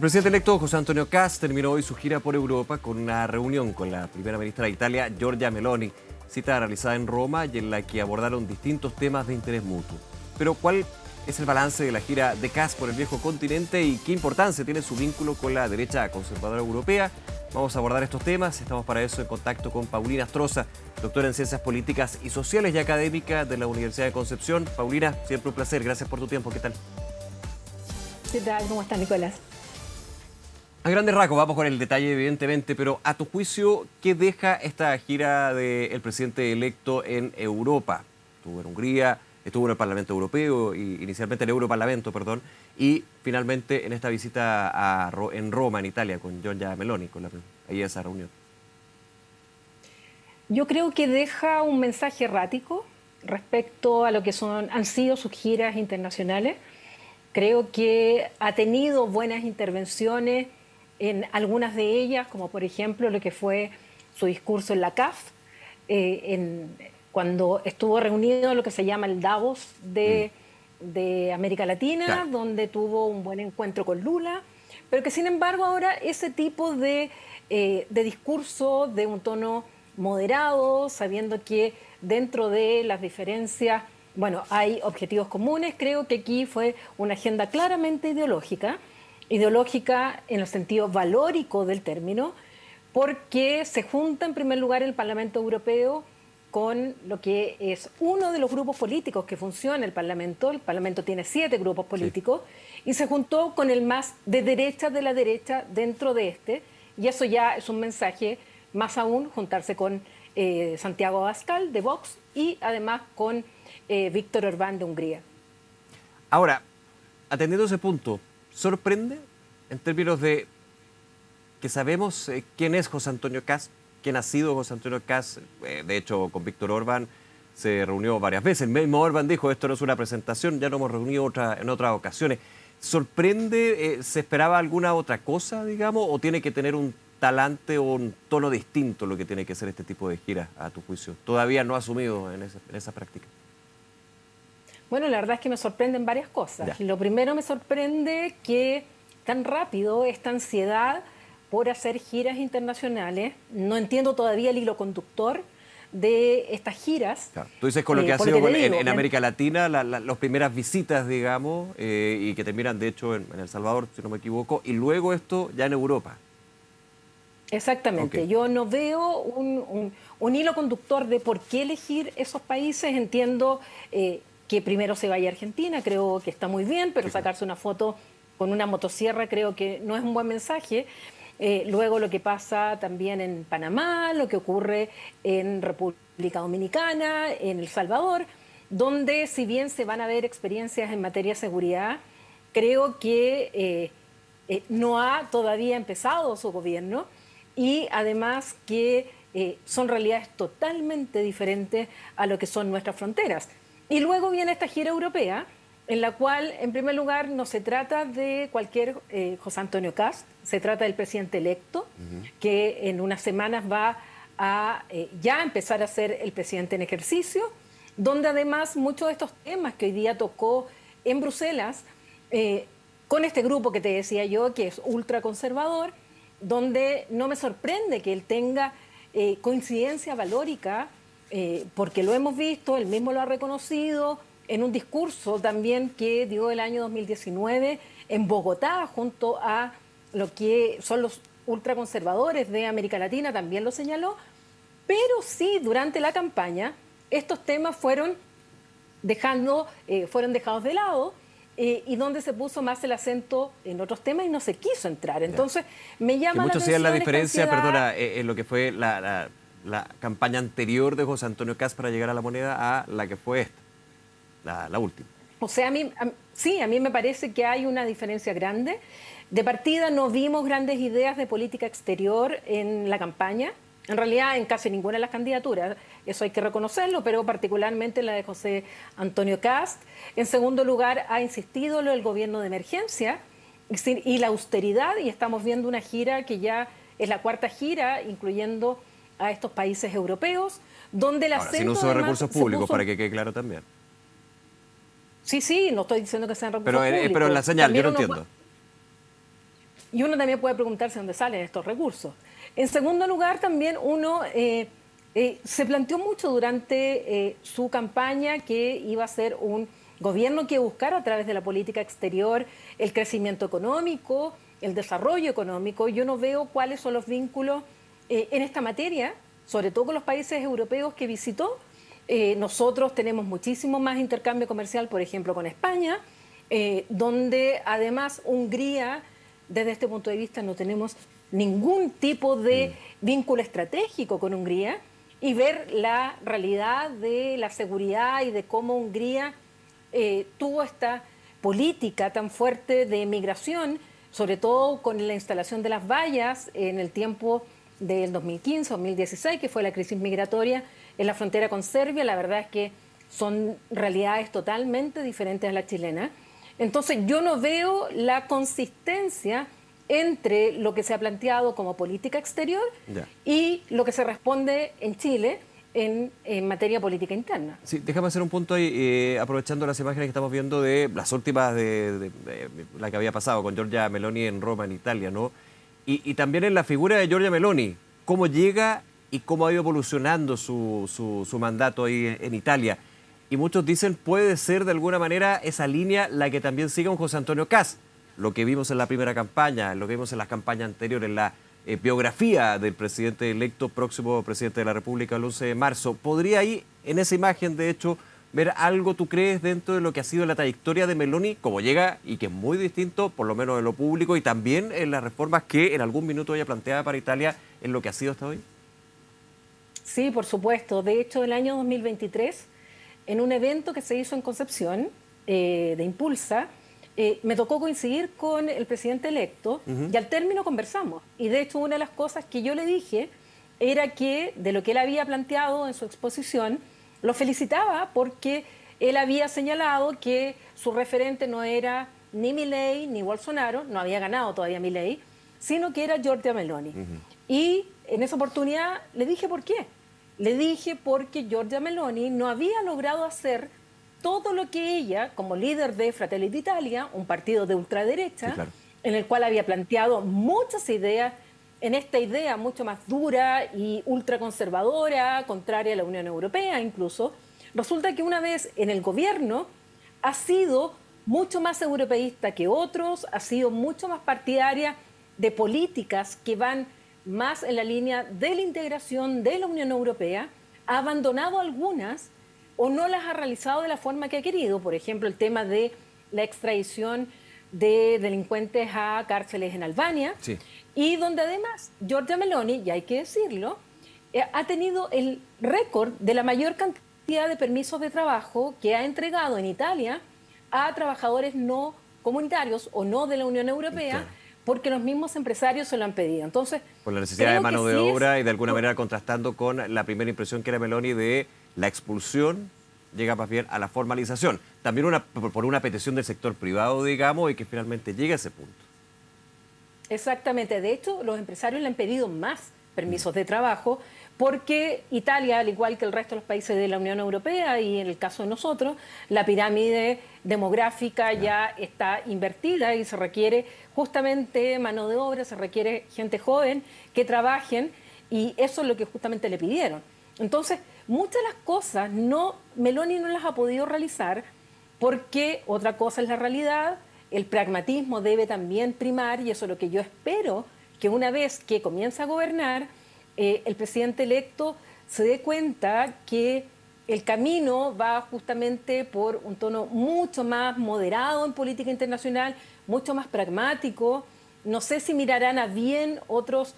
El presidente electo José Antonio Cast terminó hoy su gira por Europa con una reunión con la primera ministra de Italia, Giorgia Meloni, cita realizada en Roma y en la que abordaron distintos temas de interés mutuo. Pero ¿cuál es el balance de la gira de Cast por el viejo continente y qué importancia tiene su vínculo con la derecha conservadora europea? Vamos a abordar estos temas. Estamos para eso en contacto con Paulina Astroza, doctora en Ciencias Políticas y Sociales y académica de la Universidad de Concepción. Paulina, siempre un placer. Gracias por tu tiempo. ¿Qué tal? ¿Qué tal? ¿Cómo estás, Nicolás? A grandes rasgos, vamos con el detalle evidentemente, pero a tu juicio, ¿qué deja esta gira del presidente electo en Europa? Estuvo en Hungría, estuvo en el Parlamento Europeo, inicialmente en el Europarlamento, perdón, y finalmente en esta visita en Roma, en Italia, con Giorgia Meloni, ahí esa reunión. Yo creo que deja un mensaje errático respecto a lo que han sido sus giras internacionales. Creo que ha tenido buenas intervenciones en algunas de ellas, como por ejemplo lo que fue su discurso en la CAF, cuando estuvo reunido en lo que se llama el Davos de América Latina, claro, donde tuvo un buen encuentro con Lula, pero que sin embargo ahora ese tipo de discurso de un tono moderado, sabiendo que dentro de las diferencias, bueno, hay objetivos comunes. Creo que aquí fue una agenda claramente ideológica en el sentido valórico del término, porque se junta en primer lugar el Parlamento Europeo con lo que es uno de los grupos políticos que funciona el Parlamento. El Parlamento tiene 7 grupos políticos, sí, y se juntó con el más de la derecha dentro de este, y eso ya es un mensaje, más aún juntarse con Santiago Abascal de Vox y además con Víctor Orbán de Hungría. Ahora, atendiendo ese punto, ¿sorprende en términos de que sabemos quién es José Antonio Cast, quién ha sido José Antonio Cast? De hecho, con Víctor Orbán se reunió varias veces. El mismo Orbán dijo, esto no es una presentación, ya nos hemos reunido en otras ocasiones. ¿Sorprende? ¿Se esperaba alguna otra cosa, digamos, o tiene que tener un talante o un tono distinto lo que tiene que ser este tipo de giras, a tu juicio? ¿Todavía no ha asumido en esa práctica? Bueno, la verdad es que me sorprenden varias cosas. Ya. Lo primero, me sorprende que tan rápido esta ansiedad por hacer giras internacionales. No entiendo todavía el hilo conductor de estas giras. Claro. Tú dices con lo que ha sido en América Latina, las primeras visitas, digamos, y que terminan de hecho en El Salvador, si no me equivoco, y luego esto ya en Europa. Exactamente. Okay. Yo no veo un hilo conductor de por qué elegir esos países. Entiendo que primero se vaya a Argentina, creo que está muy bien, pero sacarse una foto con una motosierra creo que no es un buen mensaje. Luego lo que pasa también en Panamá, lo que ocurre en República Dominicana, en El Salvador, donde si bien se van a ver experiencias en materia de seguridad, creo que no ha todavía empezado su gobierno y además que son realidades totalmente diferentes a lo que son nuestras fronteras. Y luego viene esta gira europea, en la cual, en primer lugar, no se trata de cualquier José Antonio Cast, se trata del presidente electo, que en unas semanas va a ya empezar a ser el presidente en ejercicio, donde además muchos de estos temas que hoy día tocó en Bruselas, con este grupo que te decía yo, que es ultraconservador, donde no me sorprende que él tenga coincidencia valórica, porque lo hemos visto, él mismo lo ha reconocido en un discurso también que dio el año 2019 en Bogotá, junto a lo que son los ultraconservadores de América Latina, también lo señaló, pero sí, durante la campaña, estos temas fueron dejados de lado, y donde se puso más el acento en otros temas y no se quiso entrar. Entonces, me llama la atención. Muchos hacían la diferencia, perdona, en lo que fue la campaña anterior de José Antonio Cast para llegar a la moneda a la que fue esta, la última. O sea, a mí me parece que hay una diferencia grande. De partida no vimos grandes ideas de política exterior en la campaña, en realidad en casi ninguna de las candidaturas, eso hay que reconocerlo, pero particularmente en la de José Antonio Cast. En segundo lugar, ha insistido lo del gobierno de emergencia y la austeridad, y estamos viendo una gira que ya es la 4ª gira, incluyendo a estos países europeos, donde el acento... Sin uso de recursos públicos, para que quede claro también. Sí, no estoy diciendo que sean recursos públicos. Pero en la señal, también yo no entiendo. Y uno también puede preguntarse dónde salen estos recursos. En segundo lugar, también uno se planteó mucho durante su campaña que iba a ser un gobierno que buscara a través de la política exterior el crecimiento económico, el desarrollo económico. Yo no veo cuáles son los vínculos en esta materia, sobre todo con los países europeos que visitó. Nosotros tenemos muchísimo más intercambio comercial, por ejemplo, con España, donde además Hungría, desde este punto de vista, no tenemos ningún tipo de vínculo estratégico con Hungría, y ver la realidad de la seguridad y de cómo Hungría tuvo esta política tan fuerte de migración, sobre todo con la instalación de las vallas en el tiempo del 2015-2016, que fue la crisis migratoria en la frontera con Serbia. La verdad es que son realidades totalmente diferentes a la chilena. Entonces yo no veo la consistencia entre lo que se ha planteado como política exterior y lo que se responde en Chile en materia política interna. Sí, déjame hacer un punto ahí, aprovechando las imágenes que estamos viendo de las últimas de la que había pasado con Giorgia Meloni en Roma, en Italia, ¿no? Y también en la figura de Giorgia Meloni, cómo llega y cómo ha ido evolucionando su mandato ahí en Italia. Y muchos dicen, puede ser de alguna manera esa línea la que también siga un José Antonio Kast. Lo que vimos en la primera campaña, lo que vimos en las campañas anteriores, en la biografía del presidente electo, próximo presidente de la República el 11 de marzo. ¿Podría ahí, en esa imagen, de hecho, ver algo, tú crees, dentro de lo que ha sido la trayectoria de Meloni, como llega y que es muy distinto, por lo menos en lo público, y también en las reformas que en algún minuto ella planteaba para Italia, en lo que ha sido hasta hoy? Sí, por supuesto. De hecho, el año 2023, en un evento que se hizo en Concepción, de Impulsa, me tocó coincidir con el presidente electo y al término conversamos. Y de hecho una de las cosas que yo le dije era que de lo que él había planteado en su exposición, lo felicitaba porque él había señalado que su referente no era ni Milei ni Bolsonaro, no había ganado todavía Milei, sino que era Giorgia Meloni. Y en esa oportunidad le dije por qué. Le dije porque Giorgia Meloni no había logrado hacer todo lo que ella, como líder de Fratelli d'Italia, un partido de ultraderecha, sí, claro, en el cual había planteado muchas ideas, en esta idea mucho más dura y ultraconservadora, contraria a la Unión Europea incluso, resulta que una vez en el gobierno ha sido mucho más europeísta que otros, ha sido mucho más partidaria de políticas que van más en la línea de la integración de la Unión Europea, ha abandonado algunas o no las ha realizado de la forma que ha querido. Por ejemplo, el tema de la extradición de delincuentes a cárceles en Albania, sí, y donde además Giorgia Meloni, y hay que decirlo, ha tenido el récord de la mayor cantidad de permisos de trabajo que ha entregado en Italia a trabajadores no comunitarios o no de la Unión Europea, claro, porque los mismos empresarios se lo han pedido. Entonces, por la necesidad de mano de obra y de alguna manera contrastando con la primera impresión que era Meloni de la expulsión, llega más bien a la formalización. También por una petición del sector privado, digamos, y que finalmente llega a ese punto. Exactamente. De hecho, los empresarios le han pedido más permisos de trabajo porque Italia, al igual que el resto de los países de la Unión Europea y en el caso de nosotros, la pirámide demográfica ya está invertida y se requiere justamente mano de obra, se requiere gente joven que trabajen y eso es lo que justamente le pidieron. Entonces, muchas de las cosas Meloni no las ha podido realizar porque otra cosa es la realidad, el pragmatismo debe también primar y eso es lo que yo espero, que una vez que comience a gobernar, el presidente electo se dé cuenta que el camino va justamente por un tono mucho más moderado en política internacional, mucho más pragmático. No sé si mirarán a bien otros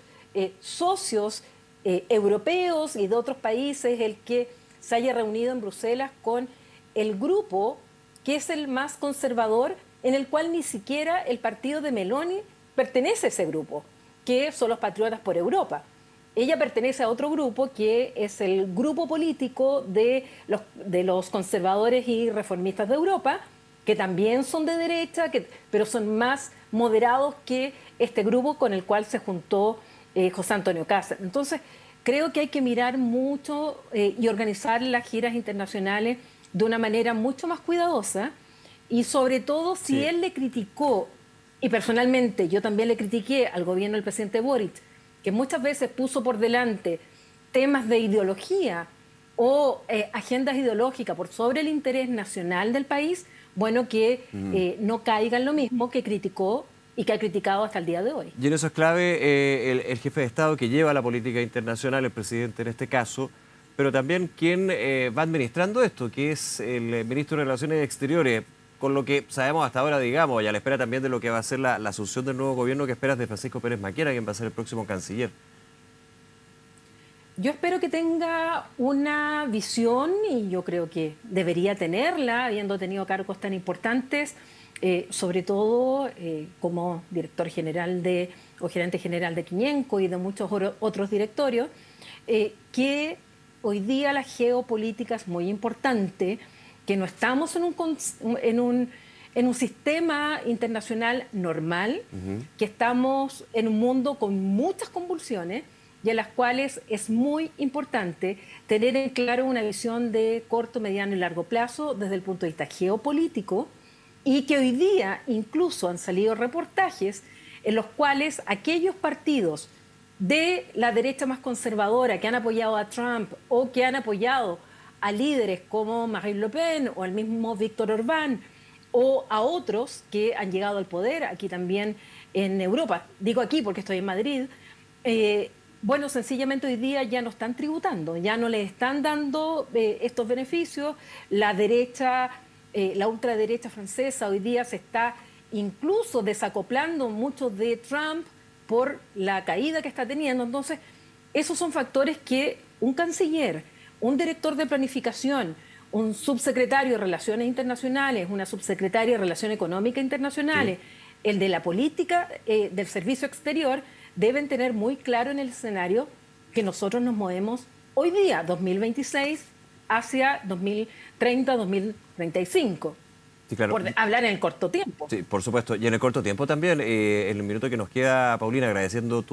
socios europeos y de otros países el que se haya reunido en Bruselas con el grupo que es el más conservador, en el cual ni siquiera el partido de Meloni pertenece a ese grupo, que son los Patriotas por Europa. Ella pertenece a otro grupo que es el grupo político de los conservadores y reformistas de Europa, que también son de derecha, pero son más moderados que este grupo con el cual se juntó José Antonio Kast. Entonces, creo que hay que mirar mucho y organizar las giras internacionales de una manera mucho más cuidadosa y sobre todo si él le criticó Y personalmente yo también le critiqué al gobierno del presidente Boric, que muchas veces puso por delante temas de ideología o agendas ideológicas por sobre el interés nacional del país, bueno, que no caiga en lo mismo que criticó y que ha criticado hasta el día de hoy. Y en eso es clave el jefe de Estado que lleva la política internacional, el presidente en este caso, pero también quien va administrando esto, que es el ministro de Relaciones Exteriores, con lo que sabemos hasta ahora, digamos, y a la espera también de lo que va a ser la asunción del nuevo gobierno que esperas de Francisco Pérez Maquera, quien va a ser el próximo canciller. Yo espero que tenga una visión, y yo creo que debería tenerla, habiendo tenido cargos tan importantes, sobre todo como director general o gerente general de Quiñenco y de muchos otros directorios, que hoy día la geopolítica es muy importante, que no estamos en un sistema internacional normal, que estamos en un mundo con muchas convulsiones y en las cuales es muy importante tener en claro una visión de corto, mediano y largo plazo desde el punto de vista geopolítico, y que hoy día incluso han salido reportajes en los cuales aquellos partidos de la derecha más conservadora que han apoyado a Trump o que han apoyado a líderes como Marine Le Pen o al mismo Víctor Orbán o a otros que han llegado al poder aquí también en Europa, digo aquí porque estoy en Madrid, bueno, sencillamente hoy día ya no están tributando, ya no les están dando estos beneficios. La derecha, la ultraderecha francesa hoy día se está incluso desacoplando mucho de Trump por la caída que está teniendo. Entonces, esos son factores que un canciller, un director de planificación, un subsecretario de Relaciones Internacionales, una subsecretaria de Relaciones Económicas Internacionales, el de la política del servicio exterior, deben tener muy claro en el escenario que nosotros nos movemos hoy día, 2026, hacia 2030, 2035. Sí, claro. Por hablar en el corto tiempo. Sí, por supuesto. Y en el corto tiempo también, en el minuto que nos queda, Paulina, agradeciendo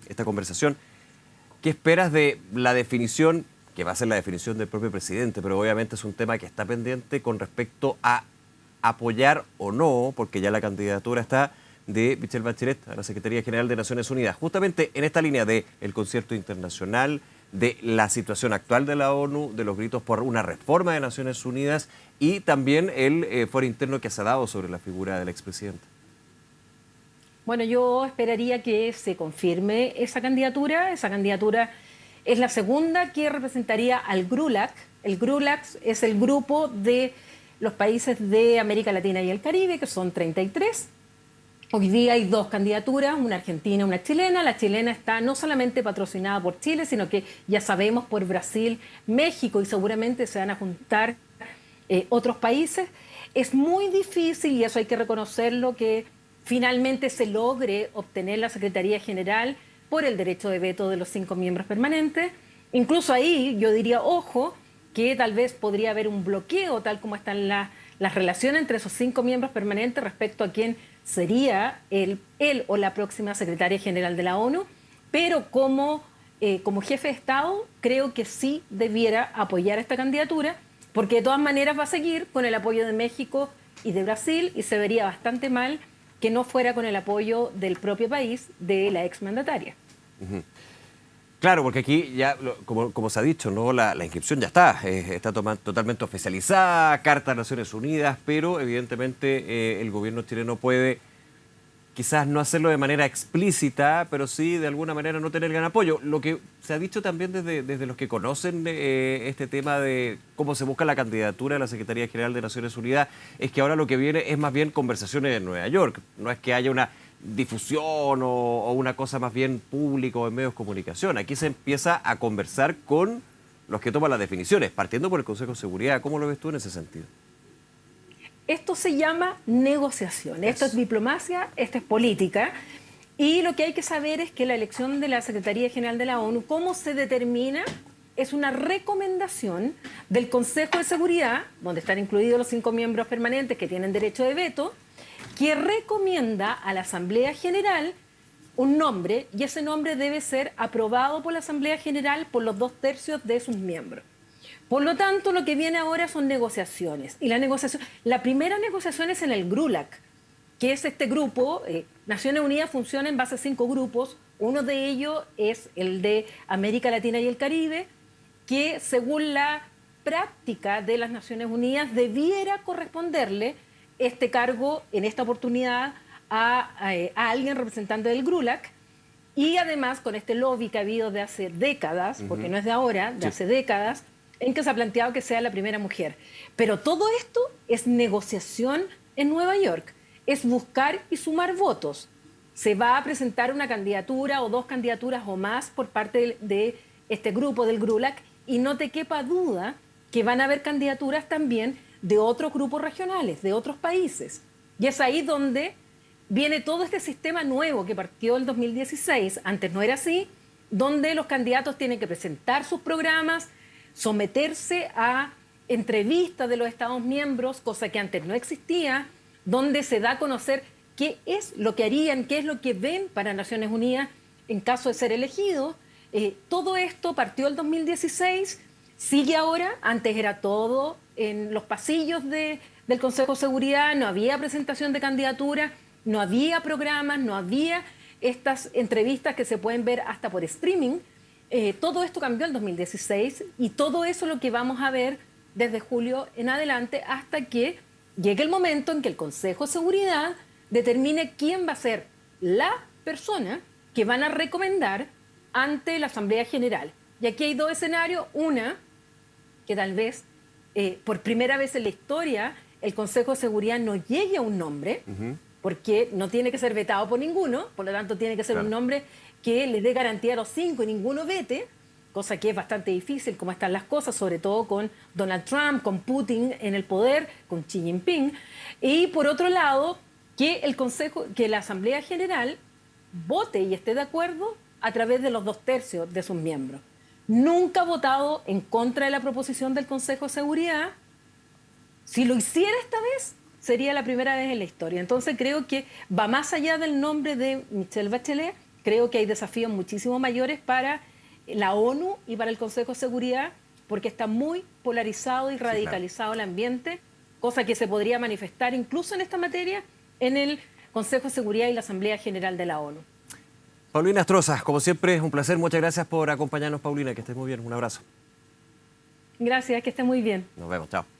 esta conversación, ¿qué esperas de la definición, que va a ser la definición del propio presidente, pero obviamente es un tema que está pendiente con respecto a apoyar o no, porque ya la candidatura está, de Michelle Bachelet a la Secretaría General de Naciones Unidas, justamente en esta línea del concierto internacional, de la situación actual de la ONU, de los gritos por una reforma de Naciones Unidas y también el foro interno que se ha dado sobre la figura del expresidente? Bueno, yo esperaría que se confirme esa candidatura. Esa candidatura es la segunda que representaría al GRULAC. El GRULAC es el grupo de los países de América Latina y el Caribe, que son 33. Hoy día hay dos candidaturas, una argentina y una chilena. La chilena está no solamente patrocinada por Chile, sino que ya sabemos por Brasil, México, y seguramente se van a juntar otros países. Es muy difícil, y eso hay que reconocerlo, que finalmente se logre obtener la Secretaría General por el derecho de veto de los 5 miembros permanentes. Incluso ahí yo diría, ojo, que tal vez podría haber un bloqueo, tal como están las relaciones entre esos 5 miembros permanentes respecto a quién sería él o la próxima secretaria general de la ONU, pero como jefe de Estado creo que sí debiera apoyar esta candidatura, porque de todas maneras va a seguir con el apoyo de México y de Brasil, y se vería bastante mal que no fuera con el apoyo del propio país de la exmandataria. Claro, porque aquí ya, como se ha dicho, ¿no? La inscripción ya está totalmente oficializada, Carta de Naciones Unidas, pero evidentemente el gobierno chileno puede quizás no hacerlo de manera explícita, pero sí de alguna manera no tener gran apoyo. Lo que se ha dicho también desde los que conocen este tema de cómo se busca la candidatura de la Secretaría General de Naciones Unidas es que ahora lo que viene es más bien conversaciones en Nueva York. No es que haya una difusión o una cosa más bien pública o en medios de comunicación. Aquí se empieza a conversar con los que toman las definiciones, partiendo por el Consejo de Seguridad. ¿Cómo lo ves tú en ese sentido? Esto se llama negociación, esto es diplomacia, esto es política, y lo que hay que saber es que la elección de la Secretaría General de la ONU, cómo se determina, es una recomendación del Consejo de Seguridad, donde están incluidos los 5 miembros permanentes que tienen derecho de veto, que recomienda a la Asamblea General un nombre, y ese nombre debe ser aprobado por la Asamblea General por los 2/3 de sus miembros. Por lo tanto, lo que viene ahora son negociaciones. Y la primera negociación es en el GRULAC. que es este grupo. Naciones Unidas funciona en base a 5 grupos. Uno de ellos es el de América Latina y el Caribe, que según la práctica de las Naciones Unidas debiera corresponderle este cargo en esta oportunidad a alguien representante del GRULAC. Y además con este lobby que ha habido de hace décadas, porque no es de ahora, de hace décadas, en que se ha planteado que sea la primera mujer. Pero todo esto es negociación en Nueva York, es buscar y sumar votos. Se va a presentar una candidatura o 2 candidaturas o más por parte de este grupo del GRULAC, y no te quepa duda que van a haber candidaturas también de otros grupos regionales, de otros países. Y es ahí donde viene todo este sistema nuevo que partió el 2016, antes no era así, donde los candidatos tienen que presentar sus programas, someterse a entrevistas de los Estados miembros, cosa que antes no existía, donde se da a conocer qué es lo que harían, qué es lo que ven para Naciones Unidas en caso de ser elegidos. Todo esto partió el 2016, sigue ahora, antes era todo en los pasillos del Consejo de Seguridad, no había presentación de candidatura, no había programas, no había estas entrevistas que se pueden ver hasta por streaming. Todo esto cambió en 2016 y todo eso es lo que vamos a ver desde julio en adelante hasta que llegue el momento en que el Consejo de Seguridad determine quién va a ser la persona que van a recomendar ante la Asamblea General. Y aquí hay 2 escenarios. Una, que tal vez por primera vez en la historia el Consejo de Seguridad no llegue a un nombre, porque no tiene que ser vetado por ninguno, por lo tanto tiene que ser un nombre que le dé garantía a los 5 y ninguno vete, cosa que es bastante difícil como están las cosas, sobre todo con Donald Trump, con Putin en el poder, con Xi Jinping. Y por otro lado, que la Asamblea General vote y esté de acuerdo a través de los 2/3 de sus miembros. Nunca ha votado en contra de la proposición del Consejo de Seguridad. Si lo hiciera esta vez, sería la primera vez en la historia. Entonces creo que va más allá del nombre de Michelle Bachelet. Creo que hay desafíos muchísimo mayores para la ONU y para el Consejo de Seguridad, porque está muy polarizado y radicalizado el ambiente, cosa que se podría manifestar incluso en esta materia en el Consejo de Seguridad y la Asamblea General de la ONU. Paulina Astroza, como siempre, es un placer. Muchas gracias por acompañarnos, Paulina. Que estés muy bien. Un abrazo. Gracias, que esté muy bien. Nos vemos. Chao.